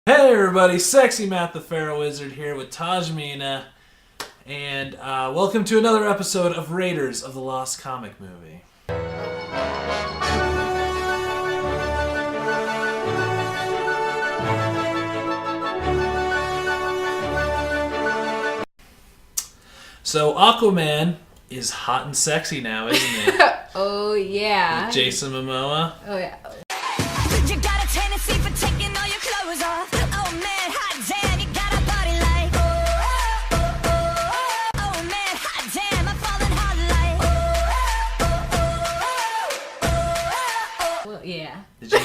Hey everybody, Sexy Matt the Pharaoh Wizard here with Mina, and welcome to another episode of Raiders of the Lost Comic Movie. So Aquaman is hot and sexy now, isn't he? Oh yeah. With Jason Momoa. Oh yeah. You got a tendency for taking all your clothes off. Oh man, hot damn, you got a body like oh man, hot damn, I'm falling hard like Well, yeah. Did you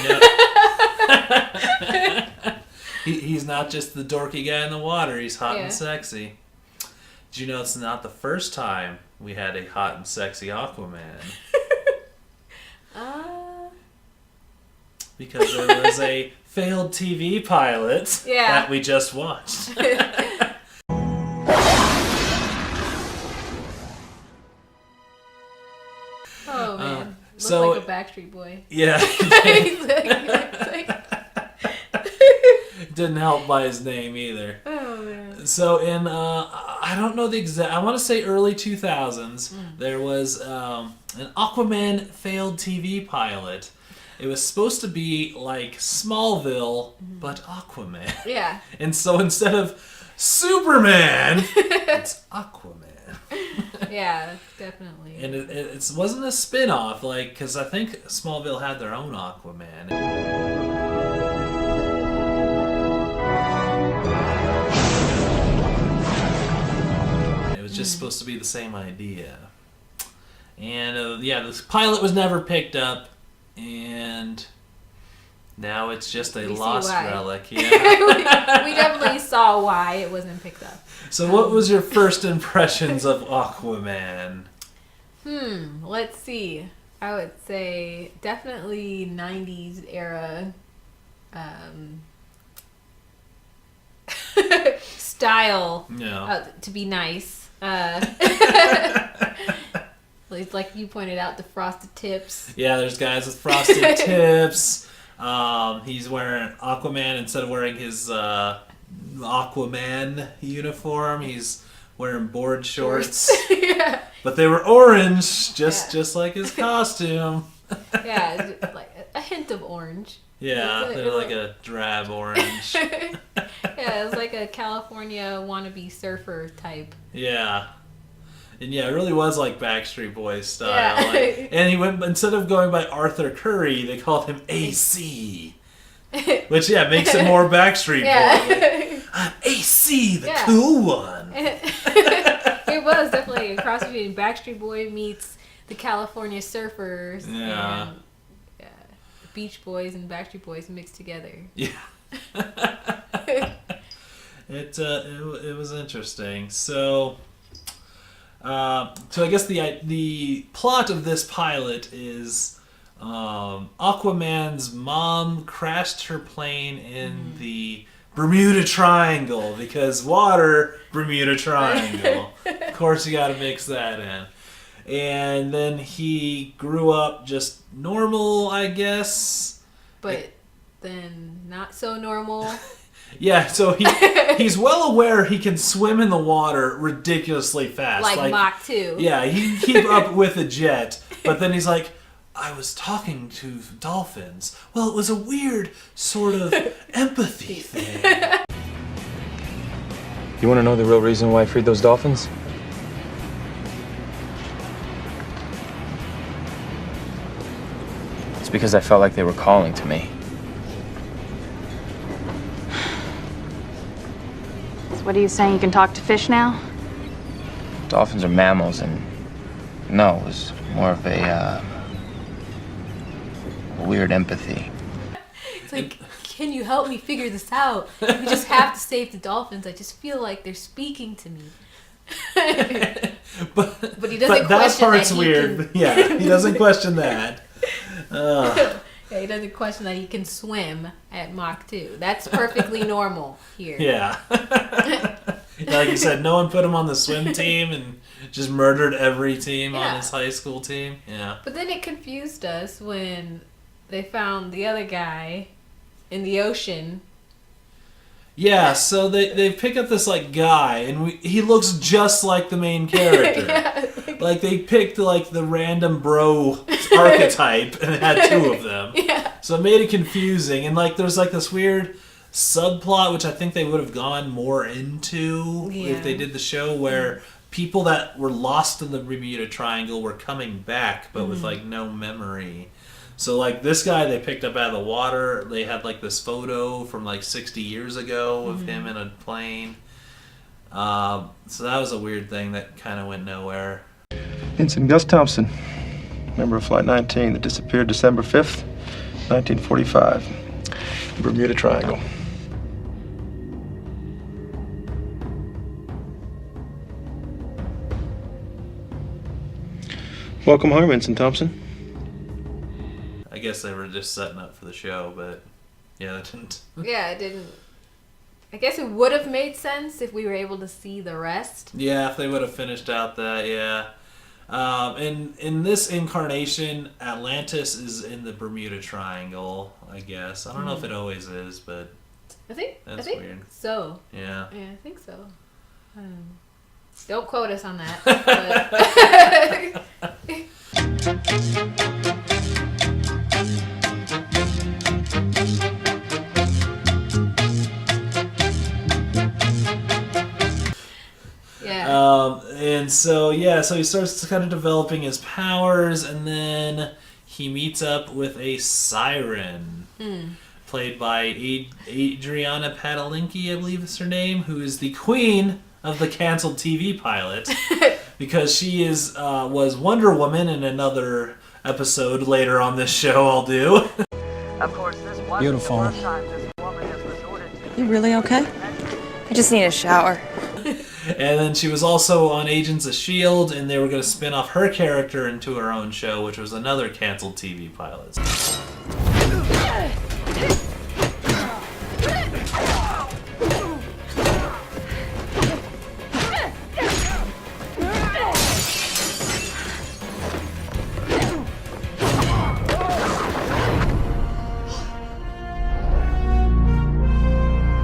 know? He's not just the dorky guy in the water, he's hot and sexy. Did you know it's not the first time we had a hot and sexy Aquaman? Because there was a failed TV pilot that we just watched. Oh man, looks so like a Backstreet Boy. Yeah. Didn't help by his name either. Oh man. So in I don't know the exact. I want to say early 2000s. There was an Aquaman failed TV pilot. It was supposed to be like Smallville, but Aquaman. Yeah. And so instead of Superman, it's Aquaman. Yeah, definitely. And it wasn't a spin-off, like, because I think Smallville had their own Aquaman. It was just supposed to be the same idea. And this pilot was never picked up. And now it's just a lost relic. Yeah. we definitely saw why it wasn't picked up. So what was your first impressions of Aquaman? Let's see. I would say definitely 90s era style to be nice. Like you pointed out, the frosted tips. Yeah, there's guys with frosted tips. He's wearing Aquaman instead of wearing his Aquaman uniform. He's wearing board shorts. Yeah. But they were orange, just like his costume. Yeah, like a hint of orange. Yeah, they're like a drab orange. Yeah, it was like a California wannabe surfer type. Yeah. And yeah, it really was like Backstreet Boys style. Yeah. Like, and he went, instead of going by Arthur Curry, they called him AC. Which, makes it more Backstreet Boy. Like, I'm AC, the cool one. It was definitely a cross between Backstreet Boy meets the California Surfers. Yeah. And Beach Boys and Backstreet Boys mixed together. Yeah. It was interesting. So I guess the plot of this pilot is Aquaman's mom crashed her plane in the Bermuda Triangle because water, Bermuda Triangle. Of course, you got to mix that in. And then he grew up just normal, I guess. But then not so normal. Yeah, so he's well aware he can swim in the water ridiculously fast. Like Mach 2. Yeah, he can keep up with a jet, but then he's like, I was talking to dolphins. Well, it was a weird sort of empathy thing. You want to know the real reason why I freed those dolphins? It's because I felt like they were calling to me. What are you saying? You can talk to fish now? Dolphins are mammals, and no, it was more of a weird empathy. It's like, can you help me figure this out? We just have to save the dolphins. I just feel like they're speaking to me. but he doesn't question that part's that weird. Yeah, he doesn't question that. Yeah, he doesn't question that he can swim at Mach 2. That's perfectly normal here. Yeah. Like you said, no one put him on the swim team and just murdered every team on his high school team. Yeah. But then it confused us when they found the other guy in the ocean Yeah, so they pick up this like guy, and he looks just like the main character. Yeah. Like they picked like the random bro archetype and it had two of them. Yeah. So it made it confusing, and like there's like this weird subplot which I think they would have gone more into if they did the show, where people that were lost in the Bermuda Triangle were coming back, but with like no memory. So like this guy they picked up out of the water, they had like this photo from like 60 years ago of him in a plane. So that was a weird thing that kind of went nowhere. Ensign Gus Thompson, member of Flight 19 that disappeared December 5th, 1945. Bermuda Triangle. Welcome home, Ensign Thompson. I guess they were just setting up for the show, but yeah, that didn't. Yeah, it didn't. I guess it would have made sense if we were able to see the rest. Yeah, if they would have finished out that, yeah. And in this incarnation, Atlantis is in the Bermuda Triangle, I guess. I don't know if it always is, but I think that's weird. So. Yeah. Yeah, I think so. Don't quote us on that. Yeah. And so he starts kind of developing his powers, and then he meets up with a siren, played by Adriana Padalecki, I believe is her name, who is the queen of the canceled TV pilot, because she was Wonder Woman in another episode later on this show. I'll do. Of course, this wasn't Beautiful. the first time this woman has resorted to. You really okay? I just need a shower. And then she was also on Agents of S.H.I.E.L.D., and they were going to spin off her character into her own show, which was another canceled TV pilot.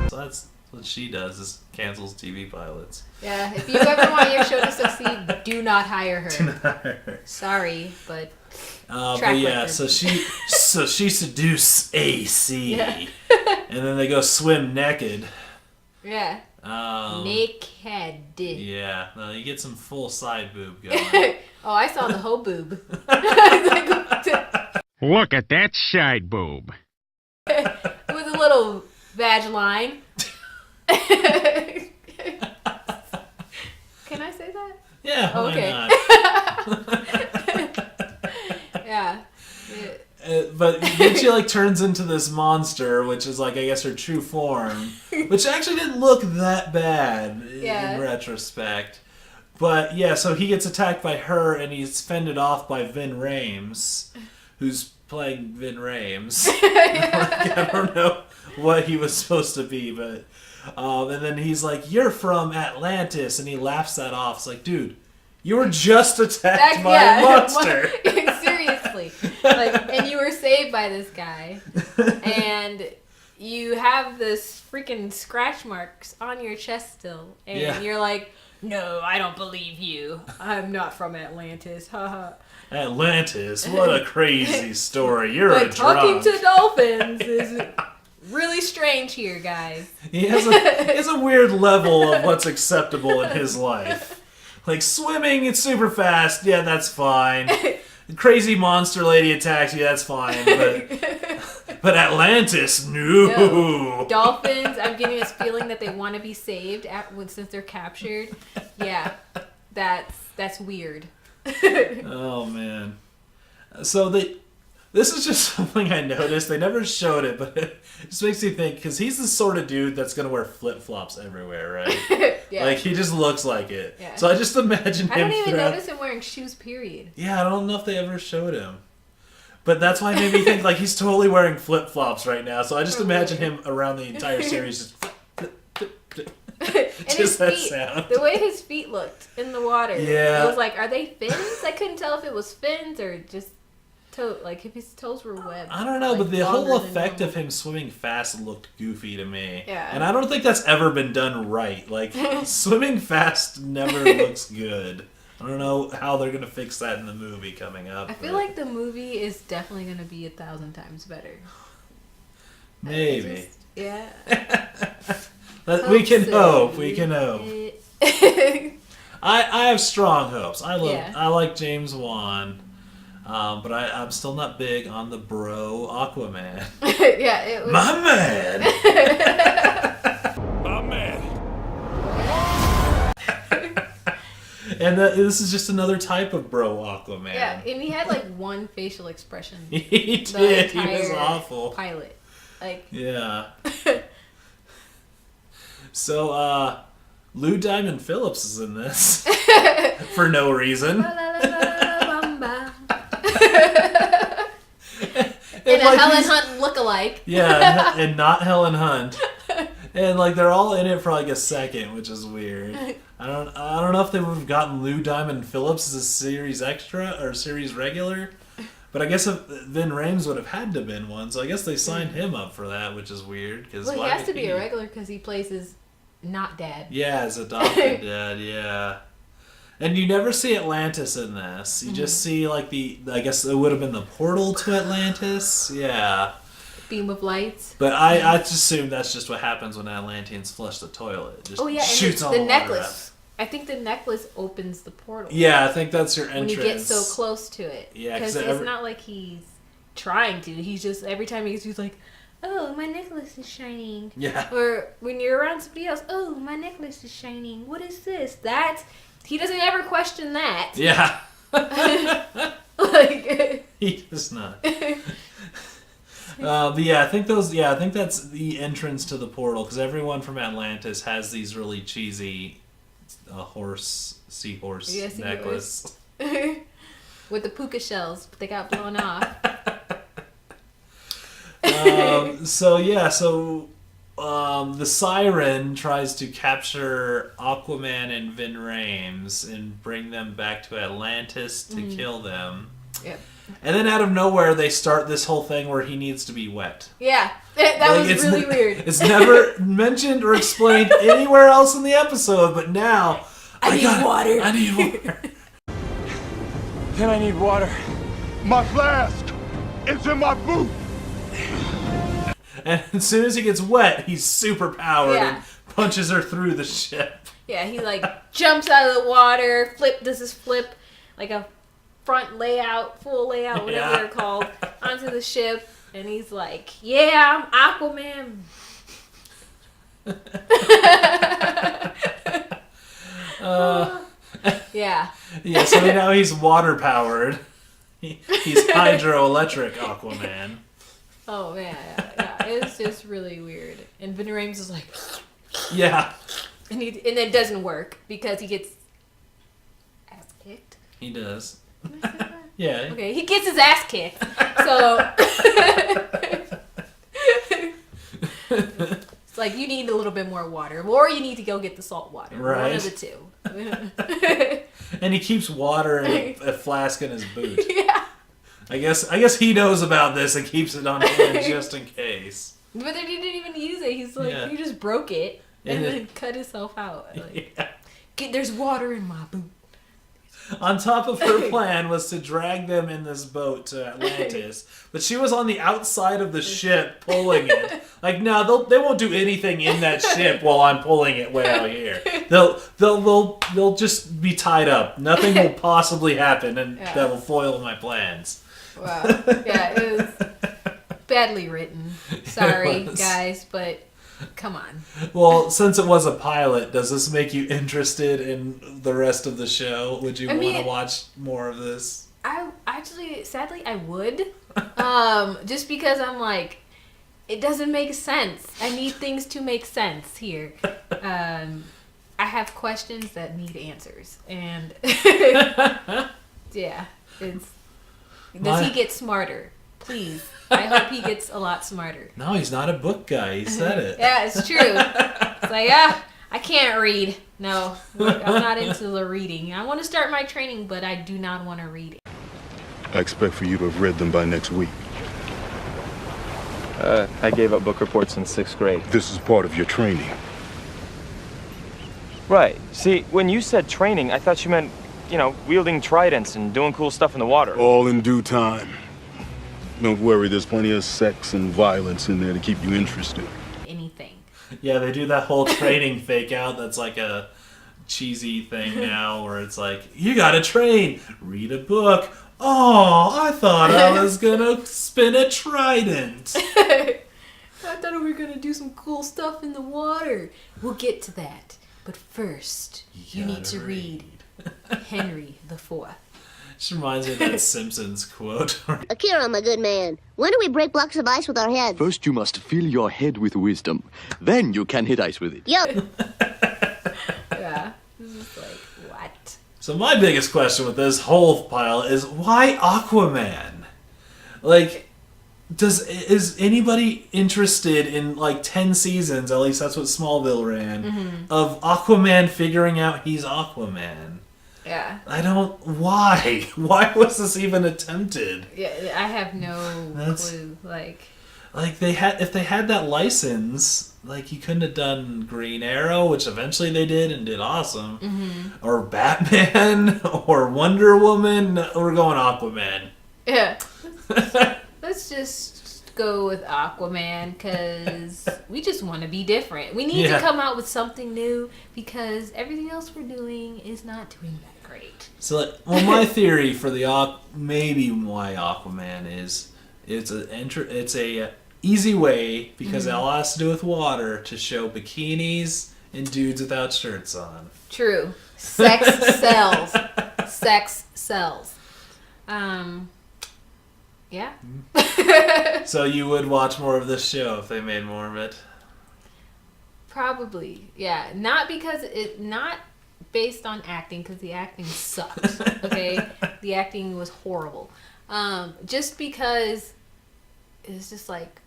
So that's what she does, is cancels TV pilots. Yeah, if you ever want your show to succeed, do not hire her. Sorry, but but yeah, record. so she seduced AC, Yeah. and then they go swim naked. yeah, naked. Yeah, no, you get some full side boob going. Oh, I saw the whole boob. Look at that side boob. With a little vag line. Can I say that? Yeah, why Okay. not? Yeah. But then she like turns into this monster, which is like I guess her true form, which actually didn't look that bad in retrospect. But yeah, so he gets attacked by her, and he's fended off by Vin Rames, who's playing Vin Rames. Like, I don't know what he was supposed to be, but and then he's like, "You're from Atlantis," and he laughs that off. It's like, dude, you were just attacked by a monster. Seriously. Like, and you were saved by this guy. And you have this freaking scratch marks on your chest still. And you're like, no, I don't believe you. I'm not from Atlantis. Haha. Atlantis, what a crazy story. You're But a talking drunk. to dolphins is really strange here, guys. He has a weird level of what's acceptable in his life. Like swimming, it's super fast. Yeah, that's fine. Crazy monster lady attacks you. That's fine. But Atlantis, no. Dolphins, I'm getting this feeling that they want to be saved since they're captured. Yeah, that's weird. Oh man. So this is just something I noticed. They never showed it, but it just makes me think, because he's the sort of dude that's gonna wear flip flops everywhere, right? Yeah. Like he just looks like it. Yeah. So I just imagine him. I don't even throughout... notice him wearing shoes. Period. Yeah, I don't know if they ever showed him. But that's why it made me think like he's totally wearing flip flops right now. So I just imagine him around the entire series just And his that feet, sound. the way his feet looked in the water. Yeah. It was like, are they fins? I couldn't tell if it was fins or just if his toes were webbed. I don't know, like, but the whole longer than effect normal. of him swimming fast looked goofy to me. Yeah. And I don't think that's ever been done right. Like, swimming fast never looks good. I don't know how they're going to fix that in the movie coming up. I feel like the movie is definitely going to be 1,000 times better. Maybe. Yeah. We can hope. We can hope. I have strong hopes. I like James Wan. But I'm still not big on the bro Aquaman. Yeah, it was... My man! My man! And this is just another type of bro Aquaman. Yeah, and he had like one facial expression. He did. He was awful. Pilot. Like... Yeah. So, Lou Diamond Phillips is in this. For no reason. And a Helen Hunt lookalike. Yeah, and not Helen Hunt. And like they're all in it for like a second, which is weird. I don't know if they would have gotten Lou Diamond Phillips as a series extra or series regular, but I guess Vin Rames would have had to been one. So I guess they signed him up for that, which is weird. Well, he has to be a regular because he plays his not dad. Yeah, his adopted dad. Yeah. And you never see Atlantis in this. You just see like I guess it would have been the portal to Atlantis. Yeah. Beam of lights. But I just assume that's just what happens when Atlanteans flush the toilet. It just shoots all the water necklace. I think the necklace opens the portal. Yeah, I think that's your entrance. When you get so close to it. Yeah, because it's not like he's trying to. He's just, every time he's like, oh, my necklace is shining. Yeah. Or when you're around somebody else, oh, my necklace is shining. What is this? He doesn't ever question that. Yeah. Like he does not. But yeah, I think that's the entrance to the portal because everyone from Atlantis has these really cheesy seahorse necklace with the puka shells, but they got blown off. The siren tries to capture Aquaman and Vin Rames and bring them back to Atlantis to kill them. Yep. And then out of nowhere, they start this whole thing where he needs to be wet. Yeah, that was really weird. It's never mentioned or explained anywhere else in the episode, but now I need water. I need water. Then I need water. My flask! It's in my boot! And as soon as he gets wet, he's super powered Yeah. and punches her through the ship. Yeah, he like jumps out of the water, does his flip, like a front layout, full layout, whatever they're called, onto the ship, and he's like, yeah, I'm Aquaman. Yeah. Yeah, so now he's water powered. He's hydroelectric Aquaman. Oh man, yeah. It was just really weird. And Vin Rames is like, yeah, and it doesn't work because he gets ass kicked. He does. Yeah. Okay, he gets his ass kicked. So it's like you need a little bit more water, or you need to go get the salt water. Right. One of the two. And he keeps water in a flask in his boot. Yeah. I guess he knows about this and keeps it on hand just in case. But then he didn't even use it. He's like, Yeah. he just broke it and Yeah. then cut himself out. Like, Yeah. there's water in my boot. On top of her plan was to drag them in this boat to Atlantis, but she was on the outside of the ship pulling it. Like, no, they won't do anything in that ship while I'm pulling it way out here. They'll just be tied up. Nothing will possibly happen, and that will foil my plans. Wow. Yeah, it was badly written. Sorry, guys, but come on. Well, since it was a pilot, does this make you interested in the rest of the show? Would you want to watch more of this? I actually, sadly, I would. Just because I'm like, it doesn't make sense. I need things to make sense here. I have questions that need answers, and yeah, does he get smarter? Please. I hope he gets a lot smarter. No, he's not a book guy. He said it. Yeah, it's true. It's like, I can't read. No, I'm not into the reading. I want to start my training, but I do not want to read it. I expect for you to have read them by next week. I gave up book reports in 6th grade. This is part of your training. Right. See, when you said training, I thought you meant, wielding tridents and doing cool stuff in the water. All in due time. Don't worry, there's plenty of sex and violence in there to keep you interested. Anything. Yeah, they do that whole training fake out that's like a cheesy thing now where it's like, you gotta train, read a book. Oh, I thought I was gonna spin a trident. I thought we were gonna do some cool stuff in the water. We'll get to that. But first, you need to read Henry IV. This reminds me of that Simpsons quote. Akira, my good man, when do we break blocks of ice with our heads? First, you must fill your head with wisdom. Then you can hit ice with it. Yo. Yeah. This is like, what? So my biggest question with this whole pile is, why Aquaman? Like, is anybody interested in like 10 seasons, at least that's what Smallville ran, of Aquaman figuring out he's Aquaman? Yeah. I don't... Why? Why was this even attempted? Yeah, I have no clue. Like if they had that license, like, you couldn't have done Green Arrow, which eventually they did and did awesome, or Batman, or Wonder Woman. We're going Aquaman. Yeah. Let's just go with Aquaman because we just want to be different. We need to come out with something new because everything else we're doing is not doing that great. So, my theory for maybe why Aquaman is it's a easy way, because it all has to do with water, to show bikinis and dudes without shirts on. True. Sex sells. Sex sells. Yeah. So you would watch more of this show if they made more of it? Probably. Yeah. Not based on acting, because the acting sucked. Okay? The acting was horrible. Just because it's just like,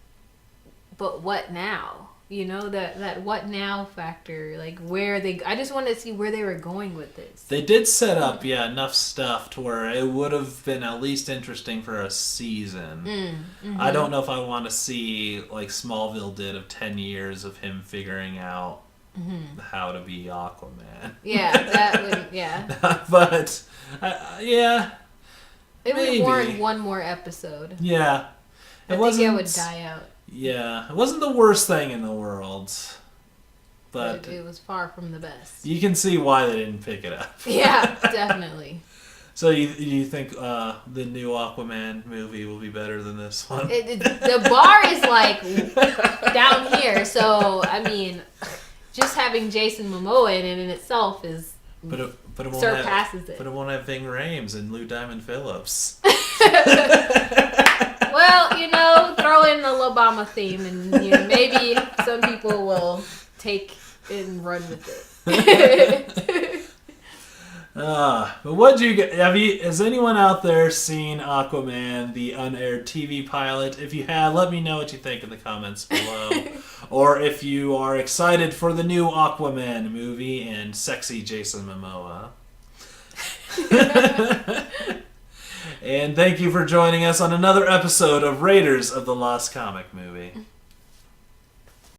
but what now? You know, that what now factor, like I just wanted to see where they were going with this. They did set up, enough stuff to where it would have been at least interesting for a season. I don't know if I want to see, like Smallville did, of 10 years of him figuring out how to be Aquaman. Yeah, that would, yeah. But, yeah. It would warrant one more episode. Yeah. I think it would die out. Yeah, it wasn't the worst thing in the world, but it was far from the best. You can see why they didn't pick it up. Yeah, definitely. So you think the new Aquaman movie will be better than this one? The bar is like down here, so I mean, just having Jason Momoa in it in itself is surpasses it. But it won't have Ving Rhames and Lou Diamond Phillips. Well, throw in the Obama theme, and maybe some people will take it and run with it. But what'd you get? Has anyone out there seen Aquaman, the unaired TV pilot? If you have, let me know what you think in the comments below. Or if you are excited for the new Aquaman movie and sexy Jason Momoa. And thank you for joining us on another episode of Raiders of the Lost Comic Movie.